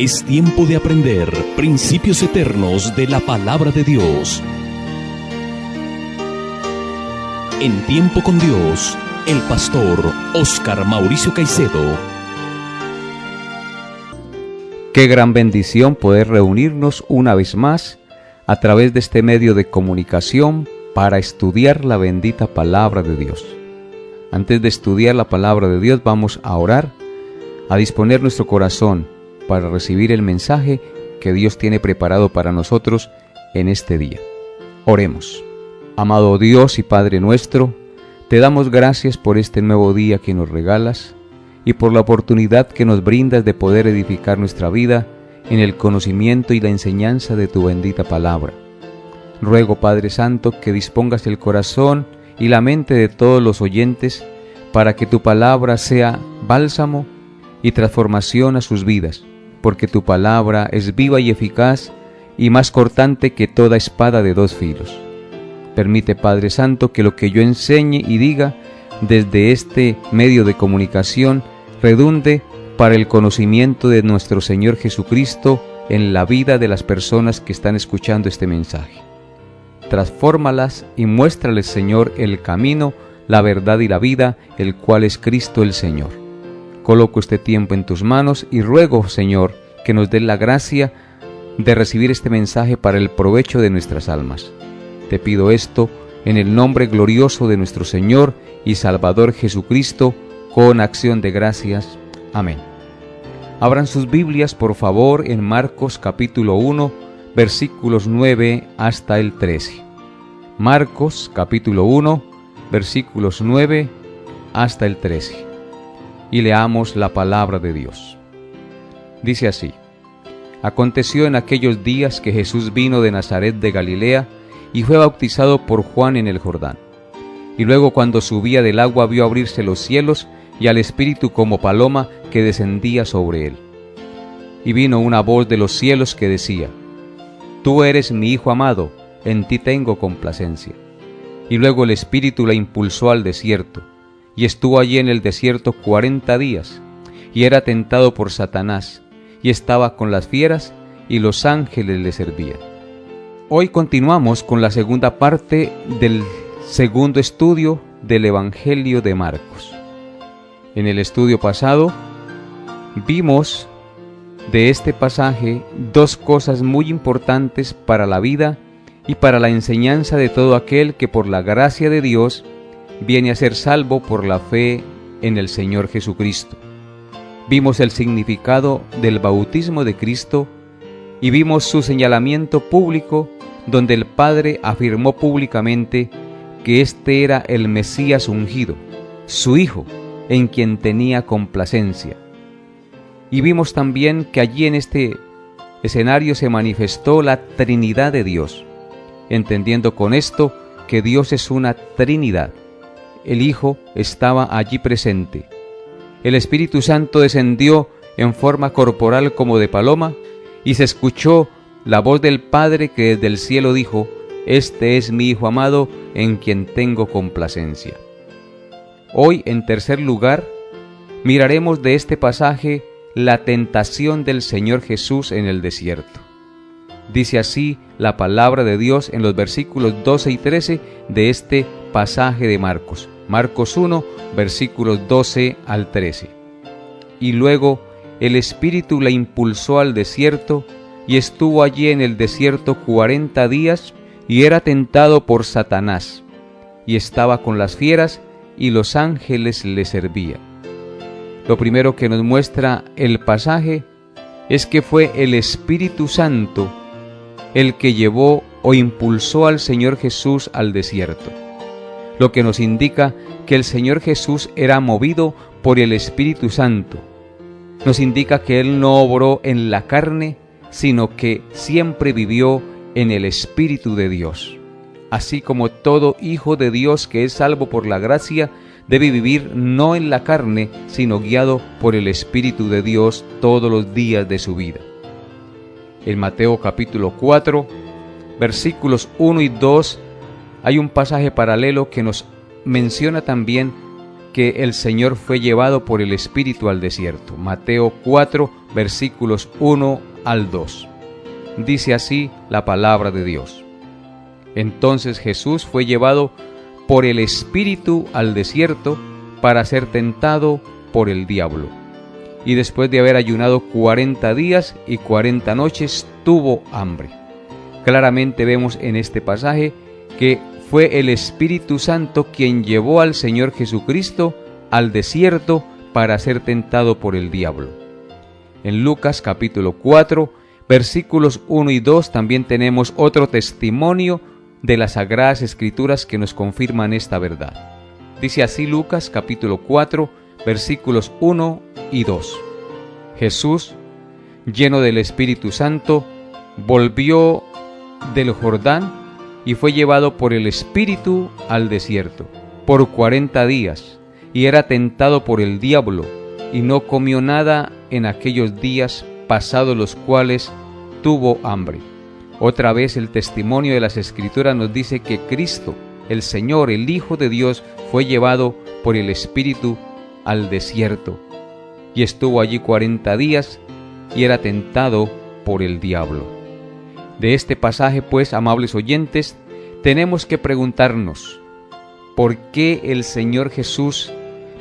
Es tiempo de aprender principios eternos de la palabra de Dios. En Tiempo con Dios, el pastor Óscar Mauricio Caicedo. Qué gran bendición poder reunirnos una vez más a través de este medio de comunicación para estudiar la bendita palabra de Dios. Antes de estudiar la palabra de Dios, vamos a orar, a disponer nuestro corazón para recibir el mensaje que Dios tiene preparado para nosotros en este día. Oremos. Amado Dios y Padre nuestro, te damos gracias por este nuevo día que nos regalas y por la oportunidad que nos brindas de poder edificar nuestra vida en el conocimiento y la enseñanza de tu bendita palabra. Ruego, Padre Santo, que dispongas el corazón y la mente de todos los oyentes para que tu palabra sea bálsamo y transformación a sus vidas, porque tu palabra es viva y eficaz y más cortante que toda espada de dos filos. Permite, Padre Santo, que lo que yo enseñe y diga desde este medio de comunicación redunde para el conocimiento de nuestro Señor Jesucristo en la vida de las personas que están escuchando este mensaje. Transfórmalas y muéstrales, Señor, el camino, la verdad y la vida, el cual es Cristo el Señor. Coloco este tiempo en tus manos y ruego, Señor, que nos des la gracia de recibir este mensaje para el provecho de nuestras almas. Te pido esto en el nombre glorioso de nuestro Señor y Salvador Jesucristo, con acción de gracias. Amén. Abran sus Biblias, por favor, en Marcos capítulo 1, versículos 9 hasta el 13. Marcos capítulo 1, versículos 9 hasta el 13. Y leamos la palabra de Dios. Dice así: Aconteció en aquellos días que Jesús vino de Nazaret de Galilea y fue bautizado por Juan en el Jordán. Y luego, cuando subía del agua, vio abrirse los cielos y al Espíritu como paloma que descendía sobre él. Y vino una voz de los cielos que decía: Tú eres mi Hijo amado, en ti tengo complacencia. Y luego el Espíritu la impulsó al desierto, y estuvo allí en el desierto 40 días, y era tentado por Satanás, y estaba con las fieras, y los ángeles le servían. Hoy continuamos con la segunda parte del segundo estudio del Evangelio de Marcos. En el estudio pasado vimos de este pasaje dos cosas muy importantes para la vida y para la enseñanza de todo aquel que por la gracia de Dios viene a ser salvo por la fe en el Señor Jesucristo. Vimos el significado del bautismo de Cristo y vimos su señalamiento público, donde el Padre afirmó públicamente que este era el Mesías ungido, su Hijo, en quien tenía complacencia. Y vimos también que allí en este escenario se manifestó la Trinidad de Dios, entendiendo con esto que Dios es una Trinidad. El Hijo estaba allí presente. El Espíritu Santo descendió en forma corporal como de paloma, y se escuchó la voz del Padre que desde el cielo dijo: Este es mi Hijo amado, en quien tengo complacencia. Hoy, en tercer lugar, miraremos de este pasaje la tentación del Señor Jesús en el desierto. Dice así la palabra de Dios en los versículos 12 y 13 de este pasaje de Marcos. Marcos 1, versículos 12 al 13. Y luego el Espíritu la impulsó al desierto, y estuvo allí en el desierto 40 días, y era tentado por Satanás, y estaba con las fieras, y los ángeles le servían. Lo primero que nos muestra el pasaje es que fue el Espíritu Santo el que llevó o impulsó al Señor Jesús al desierto, lo que nos indica que el Señor Jesús era movido por el Espíritu Santo. Nos indica que Él no obró en la carne, sino que siempre vivió en el Espíritu de Dios. Así como todo hijo de Dios que es salvo por la gracia debe vivir no en la carne, sino guiado por el Espíritu de Dios todos los días de su vida. En Mateo capítulo 4, versículos 1 y 2, hay un pasaje paralelo que nos menciona también que el Señor fue llevado por el Espíritu al desierto. Mateo 4, versículos 1 al 2. Dice así la palabra de Dios. Entonces Jesús fue llevado por el Espíritu al desierto para ser tentado por el diablo. Y después de haber ayunado 40 días y 40 noches, tuvo hambre. Claramente vemos en este pasaje que fue el Espíritu Santo quien llevó al Señor Jesucristo al desierto para ser tentado por el diablo. En Lucas capítulo 4, versículos 1 y 2 también tenemos otro testimonio de las Sagradas Escrituras que nos confirman esta verdad. Dice así Lucas capítulo 4, versículos 1 y 2. Jesús, lleno del Espíritu Santo, volvió del Jordán y fue llevado por el Espíritu al desierto por 40 días, y era tentado por el diablo, y no comió nada en aquellos días, pasados los cuales tuvo hambre. Otra vez el testimonio de las Escrituras nos dice que Cristo, el Señor, el Hijo de Dios, fue llevado por el Espíritu al desierto, y estuvo allí 40 días, y era tentado por el diablo. De este pasaje, pues, amables oyentes, tenemos que preguntarnos, ¿por qué el Señor Jesús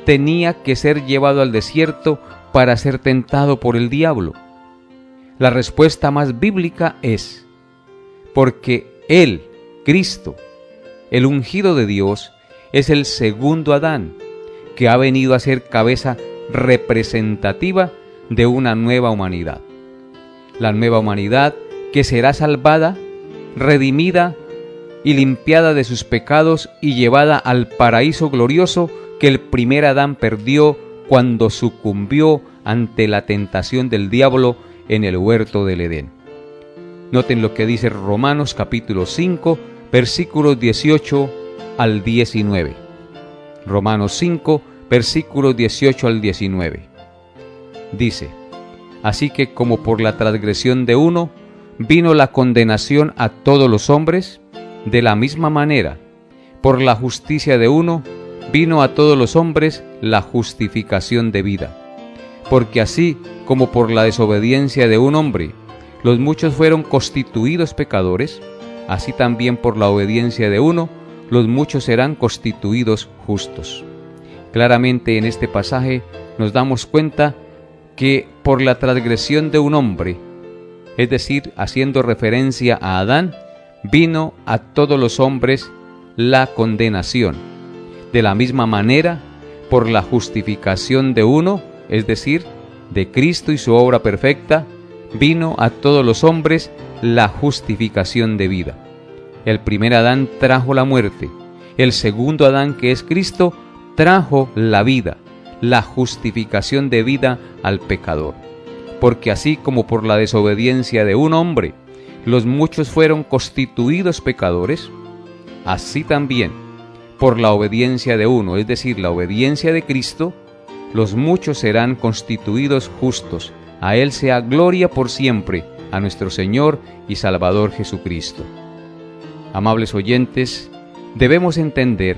tenía que ser llevado al desierto para ser tentado por el diablo? La respuesta más bíblica es, porque Él, Cristo, el ungido de Dios, es el segundo Adán, que ha venido a ser cabeza representativa de una nueva humanidad. La nueva humanidad que será salvada, redimida y limpiada de sus pecados y llevada al paraíso glorioso que el primer Adán perdió cuando sucumbió ante la tentación del diablo en el huerto del Edén. Noten lo que dice Romanos capítulo 5, versículos 18 al 19. Romanos 5, versículos 18 al 19. Dice, así que como por la transgresión de uno vino la condenación a todos los hombres, de la misma manera, por la justicia de uno vino a todos los hombres la justificación de vida. Porque así como por la desobediencia de un hombre los muchos fueron constituidos pecadores, así también por la obediencia de uno los muchos serán constituidos justos. Claramente en este pasaje nos damos cuenta que por la transgresión de un hombre, es decir, haciendo referencia a Adán, vino a todos los hombres la condenación. De la misma manera, por la justificación de uno, es decir, de Cristo y su obra perfecta, vino a todos los hombres la justificación de vida. El primer Adán trajo la muerte, el segundo Adán, que es Cristo, trajo la vida, la justificación de vida al pecador. Porque así como por la desobediencia de un hombre los muchos fueron constituidos pecadores, así también por la obediencia de uno, es decir, la obediencia de Cristo, los muchos serán constituidos justos. A Él sea gloria por siempre, a nuestro Señor y Salvador Jesucristo. Amables oyentes, debemos entender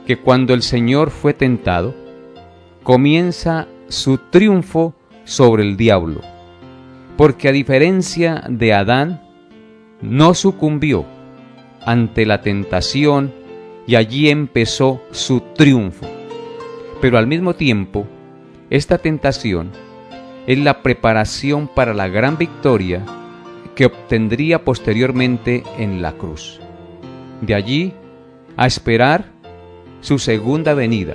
que cuando el Señor fue tentado, comienza su triunfo sobre el diablo, porque a diferencia de Adán, no sucumbió ante la tentación y allí empezó su triunfo. Pero al mismo tiempo, esta tentación es la preparación para la gran victoria que obtendría posteriormente en la cruz. De allí a esperar su segunda venida,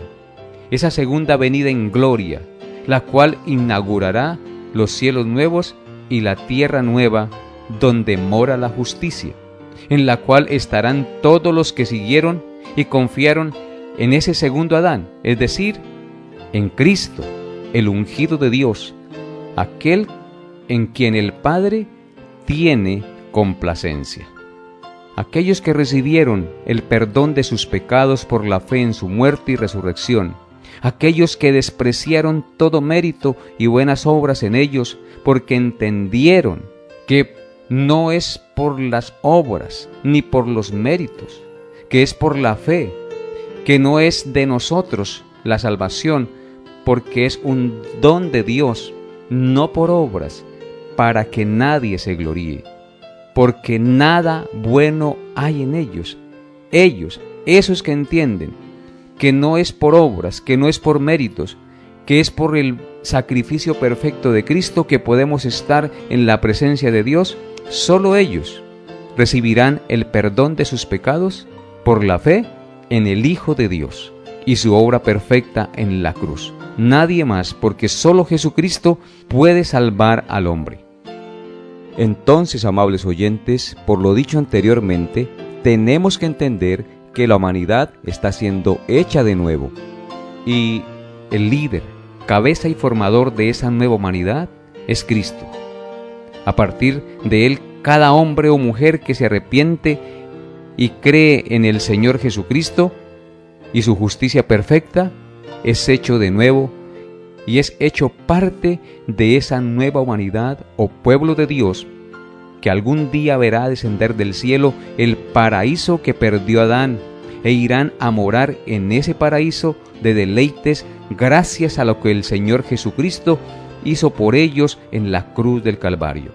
esa segunda venida en gloria, la cual inaugurará los cielos nuevos y la tierra nueva donde mora la justicia, en la cual estarán todos los que siguieron y confiaron en ese segundo Adán, es decir, en Cristo, el ungido de Dios, aquel en quien el Padre tiene complacencia. Aquellos que recibieron el perdón de sus pecados por la fe en su muerte y resurrección, aquellos que despreciaron todo mérito y buenas obras en ellos porque entendieron que no es por las obras ni por los méritos, que es por la fe, que no es de nosotros la salvación, porque es un don de Dios, no por obras, para que nadie se gloríe, porque nada bueno hay en ellos. Ellos, esos que entienden que no es por obras, que no es por méritos, que es por el sacrificio perfecto de Cristo que podemos estar en la presencia de Dios, solo ellos recibirán el perdón de sus pecados por la fe en el Hijo de Dios y su obra perfecta en la cruz. Nadie más, porque solo Jesucristo puede salvar al hombre. Entonces, amables oyentes, por lo dicho anteriormente, tenemos que entender que la humanidad está siendo hecha de nuevo. Y el líder, cabeza y formador de esa nueva humanidad es Cristo. A partir de Él, cada hombre o mujer que se arrepiente y cree en el Señor Jesucristo y su justicia perfecta, es hecho de nuevo y es hecho parte de esa nueva humanidad o pueblo de Dios que algún día verá descender del cielo el paraíso que perdió Adán, e irán a morar en ese paraíso de deleites gracias a lo que el Señor Jesucristo hizo por ellos en la cruz del Calvario.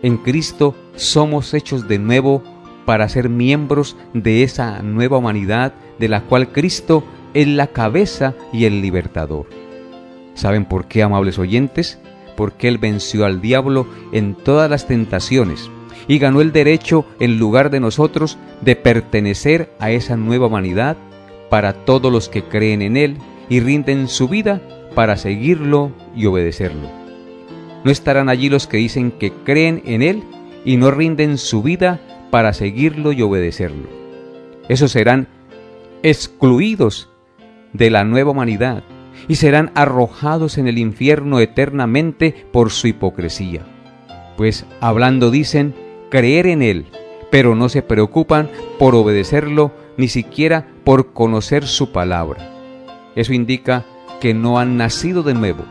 En Cristo somos hechos de nuevo para ser miembros de esa nueva humanidad de la cual Cristo es la cabeza y el libertador. ¿Saben por qué, amables oyentes? Porque Él venció al diablo en todas las tentaciones y ganó el derecho en lugar de nosotros de pertenecer a esa nueva humanidad para todos los que creen en Él y rinden su vida para seguirlo y obedecerlo. No estarán allí los que dicen que creen en Él y no rinden su vida para seguirlo y obedecerlo. Esos serán excluidos de la nueva humanidad y serán arrojados en el infierno eternamente por su hipocresía. Pues hablando dicen creer en Él, pero no se preocupan por obedecerlo, ni siquiera por conocer su palabra. Eso indica que no han nacido de nuevo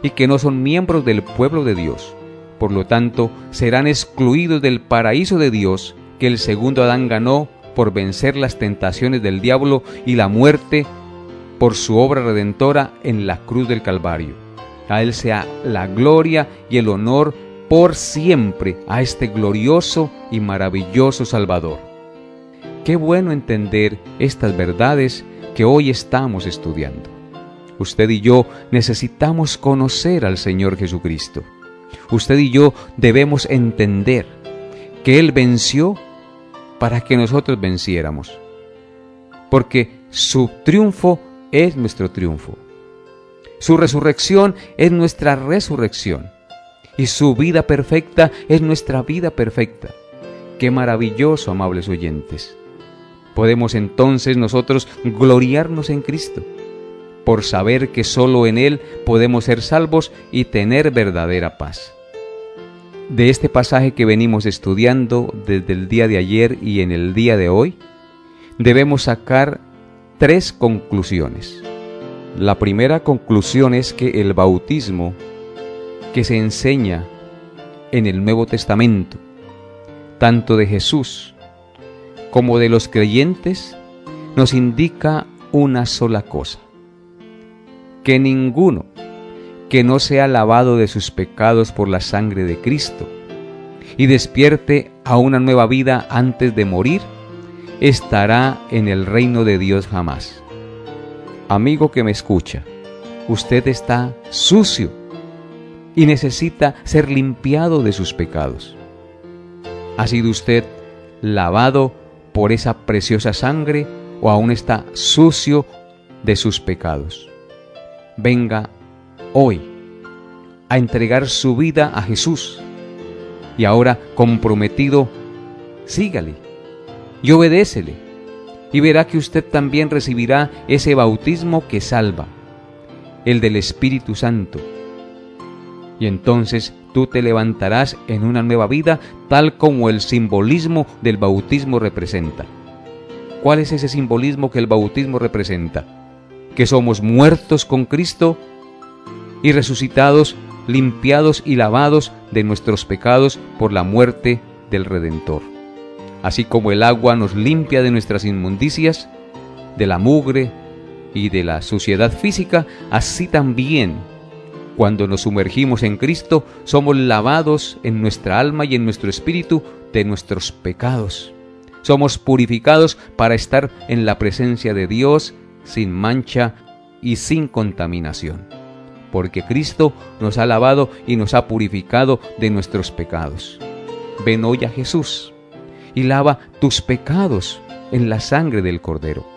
y que no son miembros del pueblo de Dios. Por lo tanto, serán excluidos del paraíso de Dios que el segundo Adán ganó por vencer las tentaciones del diablo y la muerte por su obra redentora en la cruz del Calvario. A Él sea la gloria y el honor por siempre, a este glorioso y maravilloso Salvador. Qué bueno entender estas verdades que hoy estamos estudiando. Usted y yo necesitamos conocer al Señor Jesucristo. Usted y yo debemos entender que Él venció para que nosotros venciéramos, porque su triunfo es nuestro triunfo. Su resurrección es nuestra resurrección. Y su vida perfecta es nuestra vida perfecta. ¡Qué maravilloso, amables oyentes! Podemos entonces nosotros gloriarnos en Cristo, por saber que solo en Él podemos ser salvos y tener verdadera paz. De este pasaje que venimos estudiando desde el día de ayer y en el día de hoy, debemos sacar 3 conclusiones. La primera conclusión es que el bautismo que se enseña en el Nuevo Testamento, tanto de Jesús como de los creyentes, nos indica una sola cosa: que ninguno que no sea lavado de sus pecados por la sangre de Cristo y despierte a una nueva vida antes de morir, estará en el reino de Dios jamás. Amigo que me escucha, usted está sucio y necesita ser limpiado de sus pecados. ¿Ha sido usted lavado por esa preciosa sangre o aún está sucio de sus pecados? Venga hoy a entregar su vida a Jesús y ahora comprometido, sígale y obedécele, y verá que usted también recibirá ese bautismo que salva, el del Espíritu Santo. Y entonces tú te levantarás en una nueva vida, tal como el simbolismo del bautismo representa. ¿Cuál es ese simbolismo que el bautismo representa? Que somos muertos con Cristo y resucitados, limpiados y lavados de nuestros pecados por la muerte del Redentor. Así como el agua nos limpia de nuestras inmundicias, de la mugre y de la suciedad física, así también Cuando nos sumergimos en Cristo, somos lavados en nuestra alma y en nuestro espíritu de nuestros pecados. Somos purificados para estar en la presencia de Dios sin mancha y sin contaminación, porque Cristo nos ha lavado y nos ha purificado de nuestros pecados. Ven hoy a Jesús y lava tus pecados en la sangre del Cordero.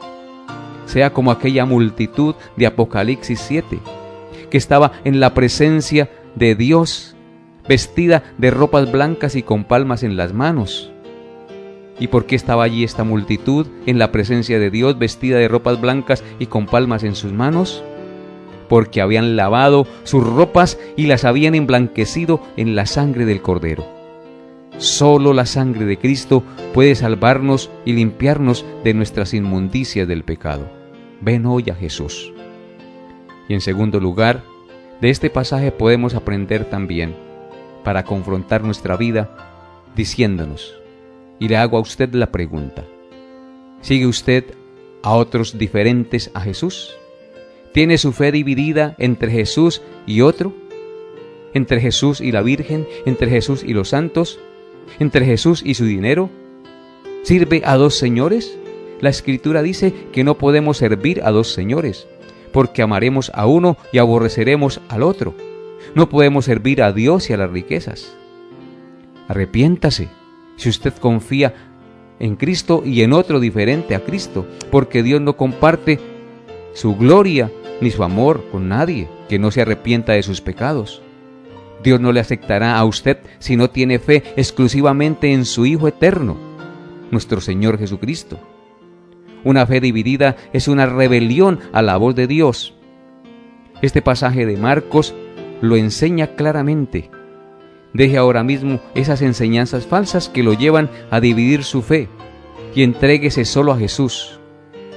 Sea como aquella multitud de Apocalipsis 7, que estaba en la presencia de Dios, vestida de ropas blancas y con palmas en las manos. ¿Y por qué estaba allí esta multitud en la presencia de Dios, vestida de ropas blancas y con palmas en sus manos? Porque habían lavado sus ropas y las habían emblanquecido en la sangre del Cordero. Solo la sangre de Cristo puede salvarnos y limpiarnos de nuestras inmundicias del pecado. Ven hoy a Jesús. Y en segundo lugar, de este pasaje podemos aprender también para confrontar nuestra vida diciéndonos, y le hago a usted la pregunta, ¿sigue usted a otros diferentes a Jesús? ¿Tiene su fe dividida entre Jesús y otro? ¿Entre Jesús y la Virgen? ¿Entre Jesús y los santos? ¿Entre Jesús y su dinero? ¿Sirve a dos señores? La Escritura dice que no podemos servir a dos señores, porque amaremos a uno y aborreceremos al otro. No podemos servir a Dios y a las riquezas. Arrepiéntase si usted confía en Cristo y en otro diferente a Cristo, porque Dios no comparte su gloria ni su amor con nadie que no se arrepienta de sus pecados. Dios no le aceptará a usted si no tiene fe exclusivamente en su Hijo eterno, nuestro Señor Jesucristo. Una fe dividida es una rebelión a la voz de Dios. Este pasaje de Marcos lo enseña claramente. Deje ahora mismo esas enseñanzas falsas que lo llevan a dividir su fe y entréguese solo a Jesús.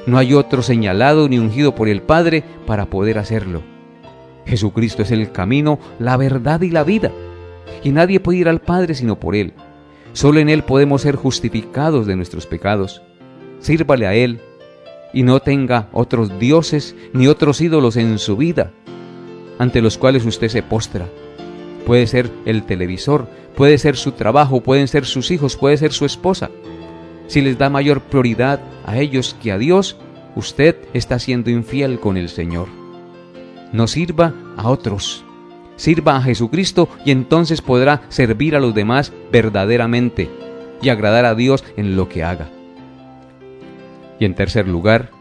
No hay otro señalado ni ungido por el Padre para poder hacerlo. Jesucristo es el camino, la verdad y la vida, y nadie puede ir al Padre sino por Él. Solo en Él podemos ser justificados de nuestros pecados. Sírvale a Él y no tenga otros dioses ni otros ídolos en su vida ante los cuales usted se postra. Puede ser el televisor, puede ser su trabajo, pueden ser sus hijos, puede ser su esposa. Si les da mayor prioridad a ellos que a Dios, usted está siendo infiel con el Señor. No sirva a otros, sirva a Jesucristo y entonces podrá servir a los demás verdaderamente y agradar a Dios en lo que haga. Y en tercer lugar,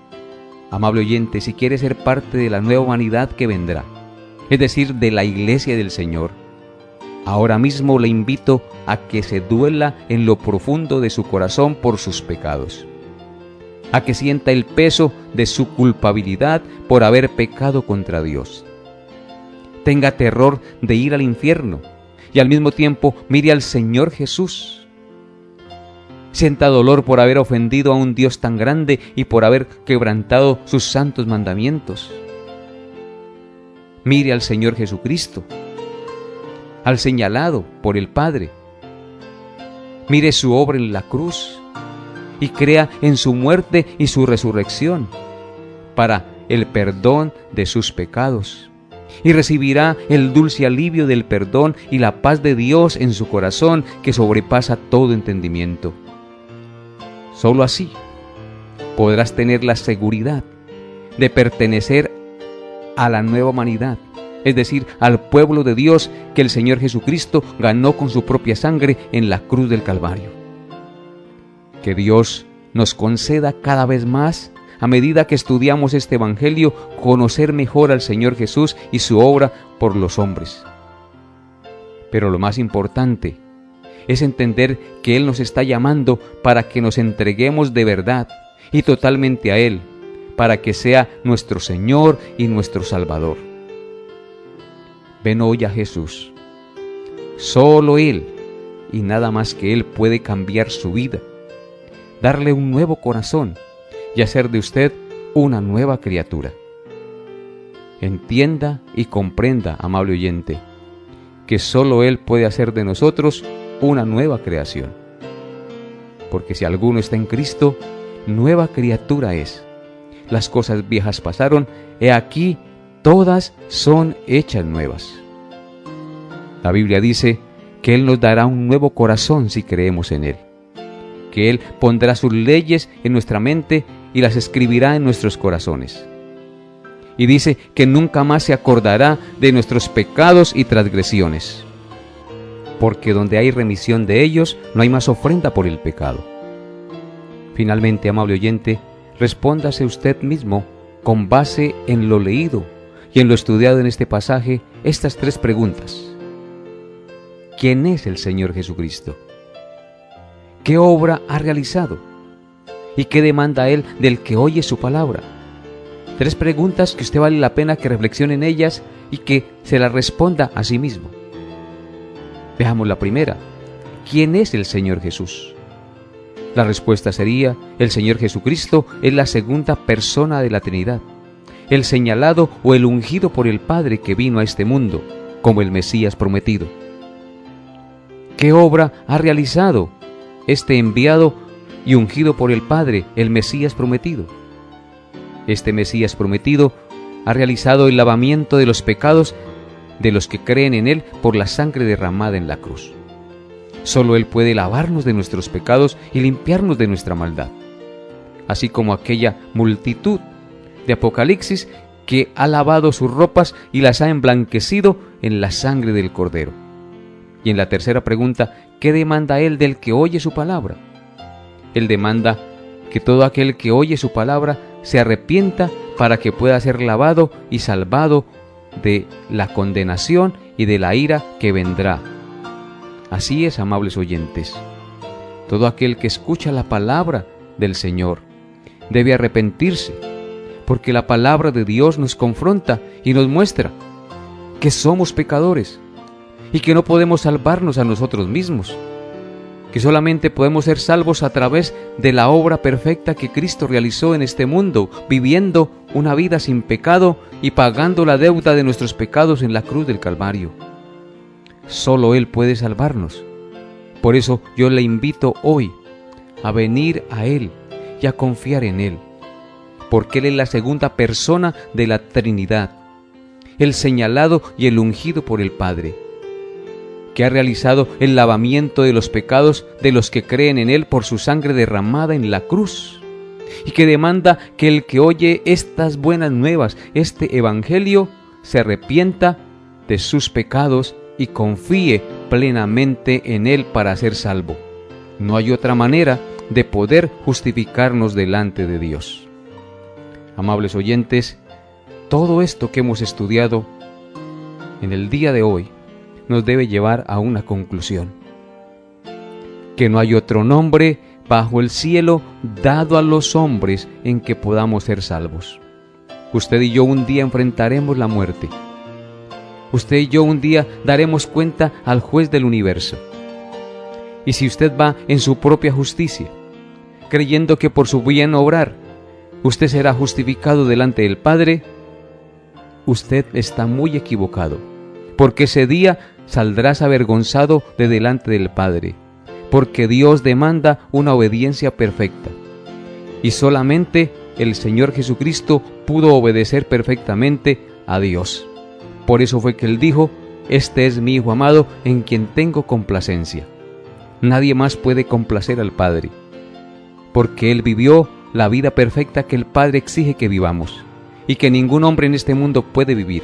amable oyente, si quiere ser parte de la nueva humanidad que vendrá, es decir, de la iglesia del Señor, ahora mismo le invito a que se duela en lo profundo de su corazón por sus pecados, a que sienta el peso de su culpabilidad por haber pecado contra Dios. Tenga terror de ir al infierno y al mismo tiempo mire al Señor Jesús. Sienta dolor por haber ofendido a un Dios tan grande y por haber quebrantado sus santos mandamientos. Mire al Señor Jesucristo, al señalado por el Padre. Mire su obra en la cruz y crea en su muerte y su resurrección para el perdón de sus pecados. Y recibirá el dulce alivio del perdón y la paz de Dios en su corazón que sobrepasa todo entendimiento. Solo así podrás tener la seguridad de pertenecer a la nueva humanidad, es decir, al pueblo de Dios que el Señor Jesucristo ganó con su propia sangre en la cruz del Calvario. Que Dios nos conceda cada vez más, a medida que estudiamos este Evangelio, conocer mejor al Señor Jesús y su obra por los hombres. Pero lo más importante es entender que Él nos está llamando para que nos entreguemos de verdad y totalmente a Él, para que sea nuestro Señor y nuestro Salvador. Ven hoy a Jesús. Solo Él y nada más que Él puede cambiar su vida, darle un nuevo corazón y hacer de usted una nueva criatura. Entienda y comprenda, amable oyente, que solo Él puede hacer de nosotros una nueva creación. Porque si alguno está en Cristo, nueva criatura es. Las cosas viejas pasaron, he aquí, todas son hechas nuevas. La Biblia dice que Él nos dará un nuevo corazón si creemos en Él, que Él pondrá sus leyes en nuestra mente y las escribirá en nuestros corazones. Y dice que nunca más se acordará de nuestros pecados y transgresiones, porque donde hay remisión de ellos, no hay más ofrenda por el pecado. Finalmente, amable oyente, respóndase usted mismo, con base en lo leído y en lo estudiado en este pasaje, estas 3 preguntas. ¿Quién es el Señor Jesucristo? ¿Qué obra ha realizado? ¿Y qué demanda Él del que oye su palabra? 3 preguntas que usted vale la pena que reflexione en ellas y que se las responda a sí mismo. Veamos la primera. ¿Quién es el Señor Jesús? La respuesta sería: el Señor Jesucristo es la segunda persona de la Trinidad, el señalado o el ungido por el Padre que vino a este mundo como el Mesías prometido. ¿Qué obra ha realizado este enviado y ungido por el Padre, el Mesías prometido? Este Mesías prometido ha realizado el lavamiento de los pecados de los que creen en Él por la sangre derramada en la cruz. Solo Él puede lavarnos de nuestros pecados y limpiarnos de nuestra maldad, así como aquella multitud de Apocalipsis que ha lavado sus ropas y las ha emblanquecido en la sangre del Cordero. Y en la tercera pregunta, ¿qué demanda Él del que oye su palabra? Él demanda que todo aquel que oye su palabra se arrepienta para que pueda ser lavado y salvado de la condenación y de la ira que vendrá. Así es, amables oyentes. Todo aquel que escucha la palabra del Señor debe arrepentirse, porque la palabra de Dios nos confronta y nos muestra que somos pecadores y que no podemos salvarnos a nosotros mismos, que solamente podemos ser salvos a través de la obra perfecta que Cristo realizó en este mundo, viviendo una vida sin pecado y pagando la deuda de nuestros pecados en la cruz del Calvario. Solo Él puede salvarnos. Por eso yo le invito hoy a venir a Él y a confiar en Él, porque Él es la segunda persona de la Trinidad, el señalado y el ungido por el Padre, que ha realizado el lavamiento de los pecados de los que creen en Él por su sangre derramada en la cruz, y que demanda que el que oye estas buenas nuevas, este evangelio, se arrepienta de sus pecados y confíe plenamente en Él para ser salvo. No hay otra manera de poder justificarnos delante de Dios. Amables oyentes, todo esto que hemos estudiado en el día de hoy nos debe llevar a una conclusión: que no hay otro nombre bajo el cielo dado a los hombres en que podamos ser salvos. Usted y yo un día enfrentaremos la muerte. Usted y yo un día daremos cuenta al juez del universo. Y si usted va en su propia justicia, creyendo que por su bien obrar usted será justificado delante del Padre, usted está muy equivocado, porque ese día saldrás avergonzado de delante del Padre, porque Dios demanda una obediencia perfecta. Y solamente el Señor Jesucristo pudo obedecer perfectamente a Dios. Por eso fue que Él dijo: este es mi Hijo amado en quien tengo complacencia. Nadie más puede complacer al Padre, porque Él vivió la vida perfecta que el Padre exige que vivamos, y que ningún hombre en este mundo puede vivir.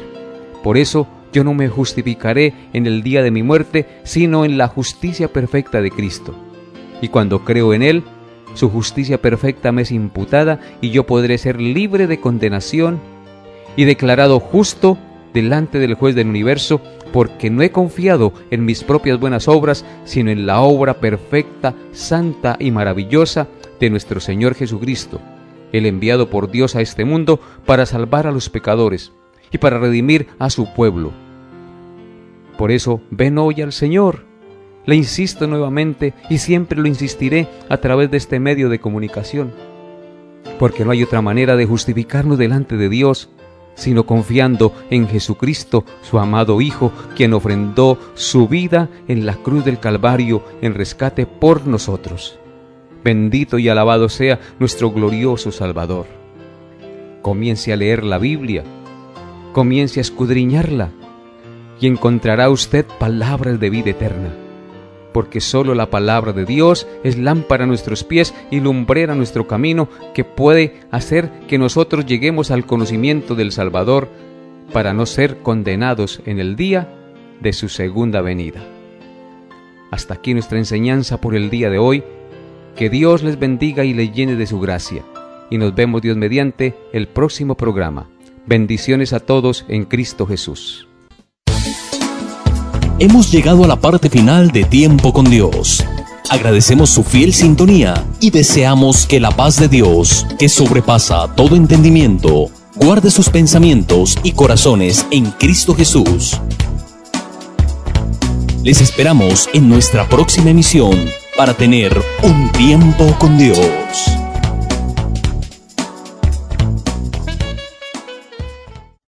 Por eso yo no me justificaré en el día de mi muerte, sino en la justicia perfecta de Cristo. Y cuando creo en Él, su justicia perfecta me es imputada y yo podré ser libre de condenación y declarado justo delante del juez del universo, porque no he confiado en mis propias buenas obras, sino en la obra perfecta, santa y maravillosa de nuestro Señor Jesucristo, el enviado por Dios a este mundo para salvar a los pecadores y para redimir a su pueblo. Por eso, ven hoy al Señor. Le insisto nuevamente y siempre lo insistiré a través de este medio de comunicación, porque no hay otra manera de justificarnos delante de Dios sino confiando en Jesucristo, su amado Hijo, quien ofrendó su vida en la cruz del Calvario en rescate por nosotros. Bendito y alabado sea nuestro glorioso Salvador. Comience a leer la Biblia Comience a escudriñarla y encontrará usted palabras de vida eterna, porque solo la palabra de Dios es lámpara a nuestros pies y lumbrera a nuestro camino, que puede hacer que nosotros lleguemos al conocimiento del Salvador para no ser condenados en el día de su segunda venida. Hasta aquí nuestra enseñanza por el día de hoy. Que Dios les bendiga y les llene de su gracia. Y nos vemos, Dios mediante, el próximo programa. Bendiciones a todos en Cristo Jesús. Hemos llegado a la parte final de Tiempo con Dios. Agradecemos su fiel sintonía y deseamos que la paz de Dios, que sobrepasa todo entendimiento, guarde sus pensamientos y corazones en Cristo Jesús. Les esperamos en nuestra próxima emisión para tener un tiempo con Dios.